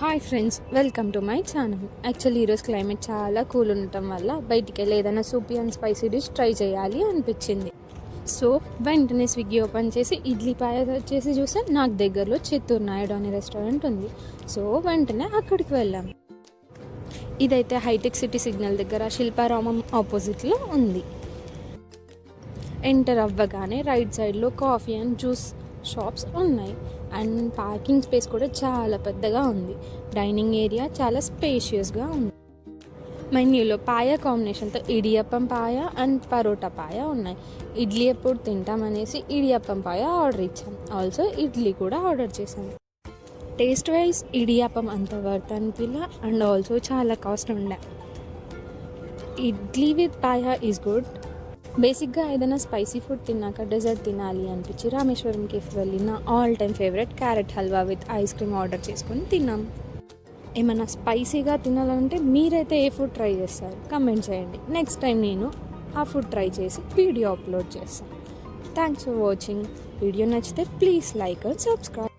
Hi friends, welcome to my channel. Actually ఈరోజు climate చాలా cool ఉండటం వల్ల బయటికి వెళ్ళి ఏదైనా సూపీ అండ్ స్పైసీ డిష్ ట్రై చేయాలి అనిపించింది. సో వెంటనే స్విగ్గీ ఓపెన్ చేసి ఇడ్లీ పాయ చేసి చూస్తే నాకు దగ్గరలో చిత్తూరు నాయుడు అనే రెస్టారెంట్ ఉంది. సో వెంటనే అక్కడికి వెళ్ళాము. ఇదైతే హైటెక్ సిటీ సిగ్నల్ దగ్గర శిల్పారామం ఆపోజిట్లో ఉంది. ఎంటర్ అవ్వగానే రైట్ సైడ్లో కాఫీ అండ్ జ్యూస్ షాప్స్ ఉన్నాయి అండ్ పార్కింగ్ స్పేస్ కూడా చాలా పెద్దగా ఉంది. డైనింగ్ ఏరియా చాలా స్పేషియస్గా ఉంది. మెన్యూలో పాయ కాంబినేషన్తో ఇడియప్పం పాయ అండ్ పరోటా పాయ ఉన్నాయి. ఇడ్లీ ఎప్పుడు తింటామనేసి ఇడియప్పం పాయ ఆర్డర్ ఇచ్చాం. ఆల్సో ఇడ్లీ కూడా ఆర్డర్ చేశాం. టేస్ట్ వైజ్ ఇడియప్పం అంత వర్త్ అనిపిల్ల అండ్ ఆల్సో చాలా కాస్ట్ ఉండే. Idli with paya is good. బేసిక్గా ఏదైనా స్పైసీ ఫుడ్ తిన్నాక డెజర్ట్ తినాలి అనిపించి రామేశ్వరం కేఫ్ వెళ్ళిన all time favourite carrot halwa with ice cream order చేసుకొని తిన్నాం. ఏమైనా స్పైసీగా తినాలంటే మీరైతే ఏ ఫుడ్ ట్రై చేస్తారు కమెంట్ చేయండి. నెక్స్ట్ టైం నేను ఆ ఫుడ్ ట్రై చేసి వీడియో అప్లోడ్ చేస్తాను. Thanks for watching. వీడియో నచ్చితే ప్లీజ్ లైక్ అండ్ సబ్స్క్రైబ్.